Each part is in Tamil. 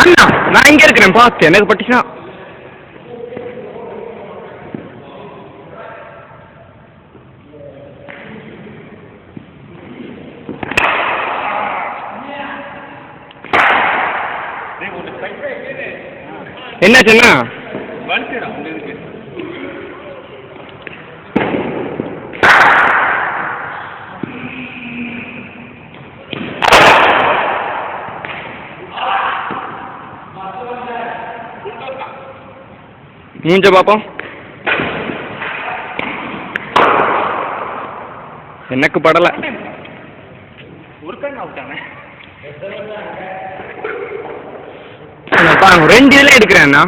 அண்ணா நான் இங்கே இருக்கிறேன் பார்த்து எனக்கு பட்டுச்சுன்னா என்னாச்சுண்ணா மூஞ்ச பாப்போம் எனக்கு படல ரெண்டு இதுல எடுக்கிறேன்னா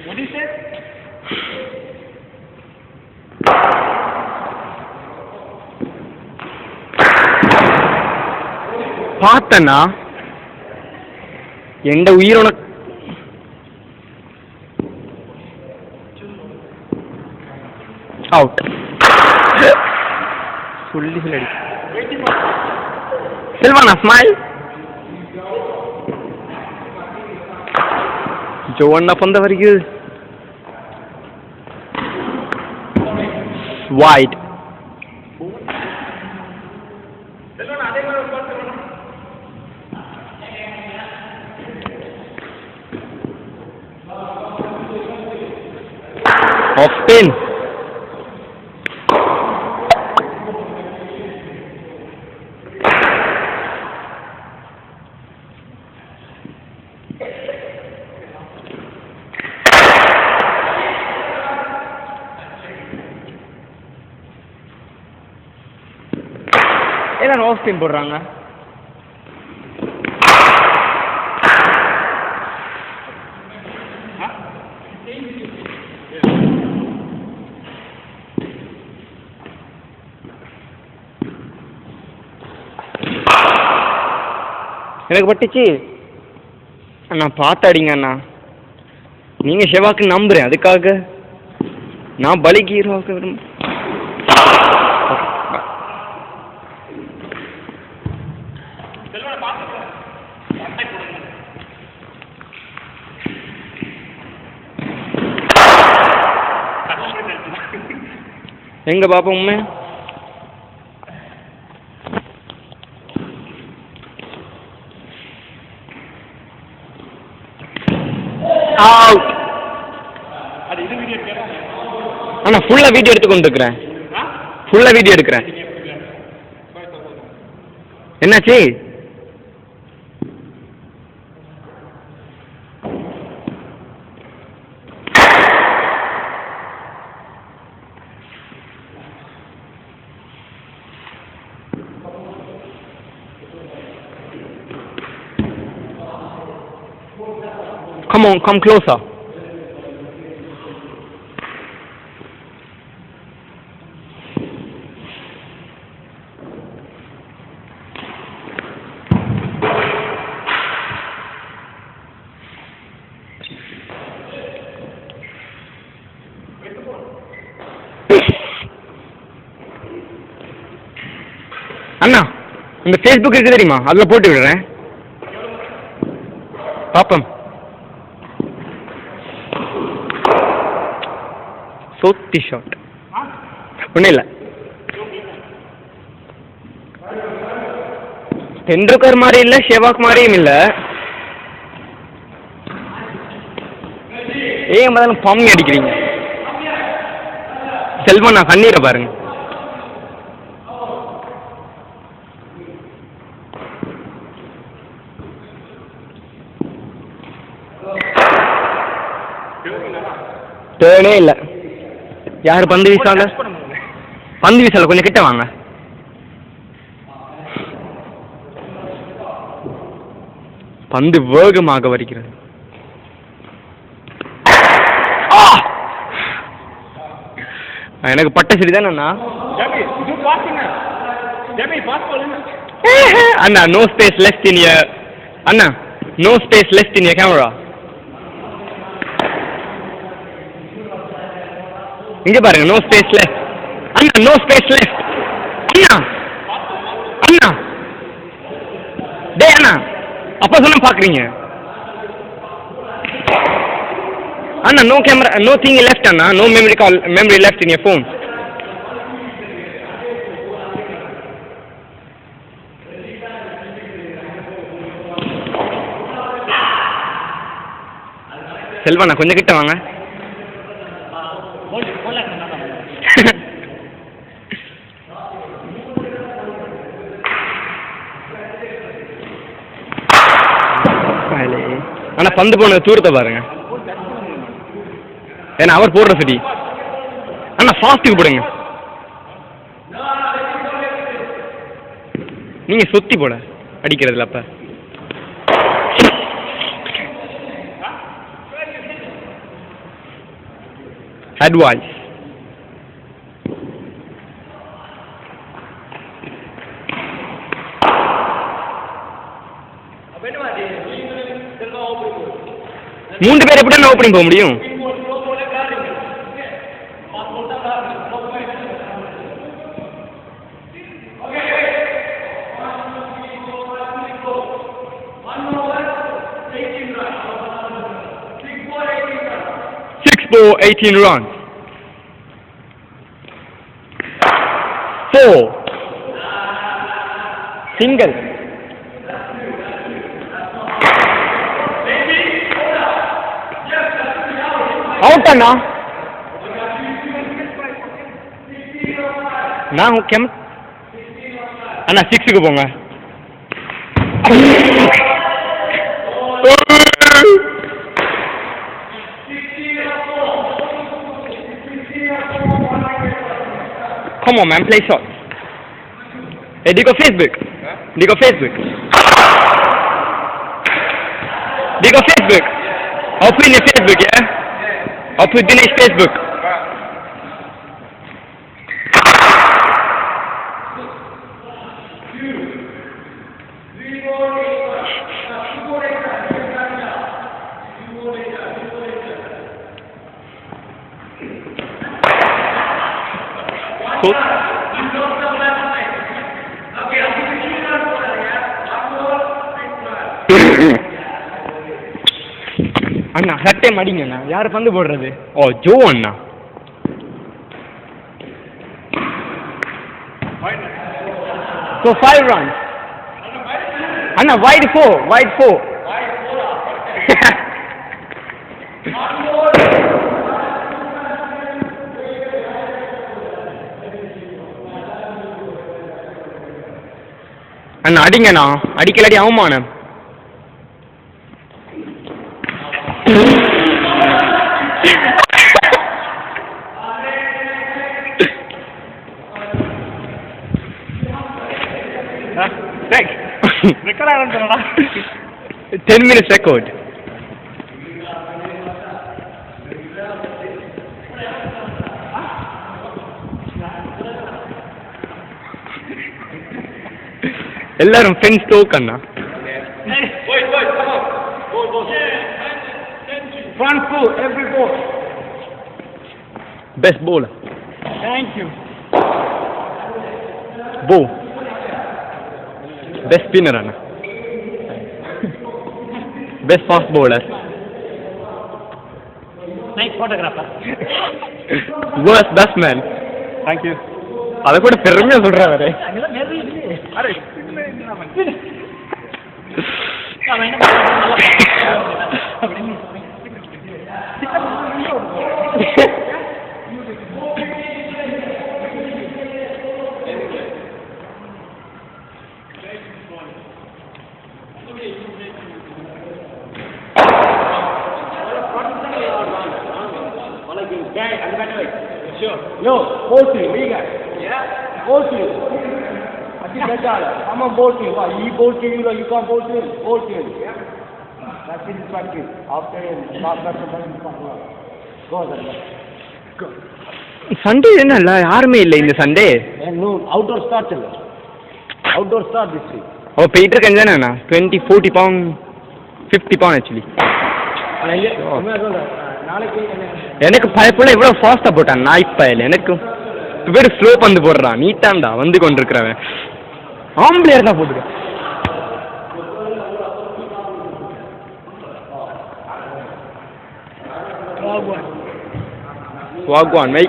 What is it? பார்த்தனா எந்த உயிரோட அவுட் சொல்லி சொல்லி செல்வானா ஸ்மைல் ஜோன்னா பொந்தவருக்கு wide off spin என்ன ஆஃப் ஸ்பின் போடுறாங்க எனக்கு பட்டுச்சு அண்ணா பார்த்து அடிங்க அண்ணா நீங்கள் செவாக்கு நம்புறேன் அதுக்காக நான் பலிக்கு ஹீரோவாக்க விரும்ப எங்க பாப்போம் உண்மை அண்ணா ஃபுல்லா வீடியோ எடுத்து கொண்டு இருக்கிறேன் ஃபுல்லா வீடியோ எடுக்கிறேன் என்னாச்சு Come on, come closer. அண்ணா இந்த ஃபேஸ்புக் இருக்கு தெரியுமா அதில் போட்டு விடுறேன் பாப்போம் சோத்தி ஷாட் ஒன்றும் இல்லை தெண்டுல்கர் மாதிரி இல்லை ஷெவாக் மாதிரியும் இல்லை ஏன் முதல்ல பம்மி அடிக்கிறீங்க செல்வம் நான் கண்ணீரை பாருங்க டேர்னே இல்லை யார் பந்து வீசாங்க பந்து வீசல கொஞ்சம் கிட்ட வாங்க பந்து வேகமாக வருகிறது. எனக்கு பட்ட சரிதான் அண்ணா. அண்ணா no space left in your அண்ணா no space left in your camera. இங்க பாருங்க நோ ஸ்பேஸ் லெஃப்ட் அண்ணா நோ ஸ்பேஸ் லெஃப்ட் அண்ணா அண்ணா டே அண்ணா அப்பா சொன்ன பாக்குறீங்க அண்ணா no camera no thing left அண்ணா no memory left in your phone. செல்வண்ணா கொஞ்சம் கிட்ட வாங்க. அண்ணா பந்து போன தூரத்தை பாருங்க. ஏன்னா அவர் போடுற சரி அண்ணா ஃபாஸ்ட்டுக்கு போடுங்க. நீங்க சுத்தி போட அடிக்கிறதுல அப்ப advice. மூன்று பேர் எப்படி நான் ஓப்பனிங் போக முடியும்? For 18 runs. 4 single. Out அண்ணா. நான் கேம் அண்ணா 6க்கு போங்க. Come on, man, play shot. Hey, do you go Facebook? Huh? Do you go Facebook? Do you go Facebook? I'll put in your Facebook, yeah? I'll put Dinesh Facebook. Cool. அண்ணா சட்டை மடிங்க அண்ணா. யார் பந்து போடுறது? ஓ ஜோ அண்ணா. So 5 runs. அண்ணா wide 4. அண்ணா அடிங்கண்ணா. அடிக்கலாடி அவமானம். ரெக்கார்ட் ஆரம்பிச்சா 10 minutes record. எல்லாரும் friends Doak Anna. Front foot, every ball. Best bowler. Thank you. Bo. Best spinner Anna. Best fast bowler. Nice photographer. Worst batsman. Thank you. அத கூட பெருமையா சொல்றாரு. அங்கலாம் நிறைய இல்ல. Array Sure. Yo, both you, we got. Yeah. Both you. I think that's all. I'm on both you. He both you, you can't both you. Both you. Yeah. That's in practice. After go there. Go. Sunday என்ன இல்லை யாருமே இல்லை இந்த சண்டே. No, outdoor start இல்லை. Outdoor start this week. ஓ போயிட்டு இருக்கேன் தானேண்ணா 20-40 pound 50 pound ஆக்சுவலி. நாளைக்கு எனக்கு பயப்புள்ள இவ்வளோ ஃபாஸ்ட்டாக போட்டான் நான் இப்போ இல்லை எனக்கு பேர் ஸ்லோ பந்து போடுறான் நீட்டாண்டா வந்து கொண்டு இருக்கிறவன் ஆம்பளையர் தான் போட்டுருக்கேன். வாகுவான் வை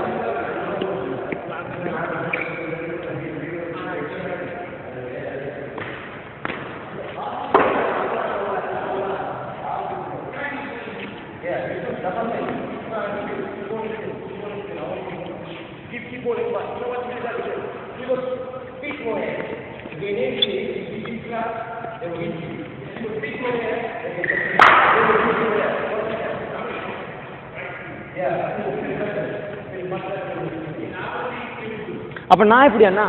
அப்போ நான் எப்படி அண்ணா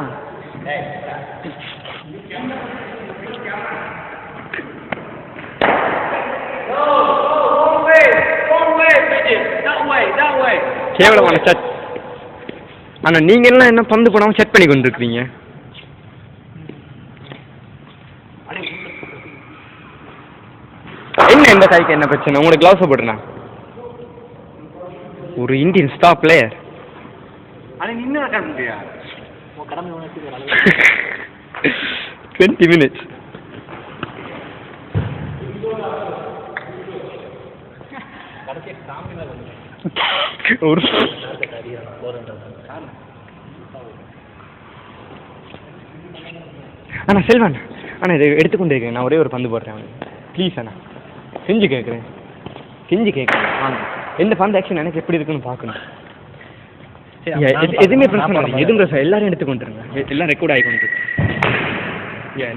கேவலமான சட் அண்ணா நீங்கள் எல்லாம் என்ன பந்து போடாமல் செட் பண்ணி கொண்டு இருக்கிறீங்க. என்ன எந்த கைக்கு என்ன பிரச்சனை உங்களுக்கு க்ளவுஸ் போட்டுண்ணா ஒரு இந்தியன் ஸ்டார் பிளேயர். ஆனால் இன்னும் நடக்க முடியா 20 minutes. ஒரு அண்ணா செல்வன் அண்ணா இதை எடுத்துக்கொண்டு இருக்கேன் நான் ஒரே ஒரு பந்து போடுறேன் அவனுக்கு ப்ளீஸ் அண்ணா செஞ்சு கேட்குறேன் வாங்க எந்த பந்து ஆக்ஷன் எனக்கு எப்படி இருக்குன்னு பார்க்கணும். எதுவுமே பிரச்சனை இல்லை எதுவும் பிரச்சனை எல்லாரும் எடுத்துக்கொண்டுருங்க எல்லாம் ரெக்கார்ட் ஆகிக்கொண்டு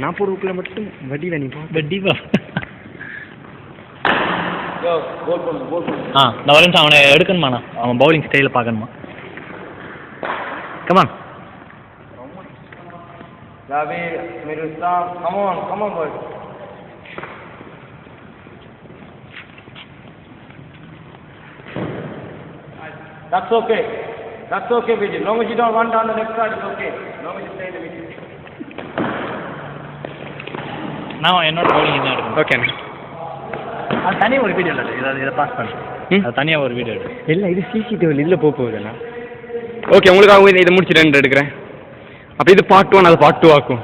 நான் போடுறதுக்குள்ள மட்டும் வடிவா நீ வடிவா நான் வரேன் அவனை எடுக்கணுமாண்ணா அவன் பவுலிங் ஸ்டைலில் பார்க்கணுமா come on come on boy. That's okay. That's okay, Vijay. Long as you don't run down the next side, it's okay. Long as you stay in the middle. நான் என்னோட பவுலிங் தான் எடுக்கணும். ஓகேண்ணா அது தனியாக ஒரு வீடியோ எடு இதை பாஸ் பண்ணு அது தனியாக ஒரு வீடியோ எடு இல்லை இது சிசிடிவி இதில் போகுதுண்ணா. ஓகே உங்களுக்காக இதை முடிச்சு 2 எடுக்கிறேன். அப்போ இது பார்ட் 1 அது பார்ட் 2 ஆக்கும்.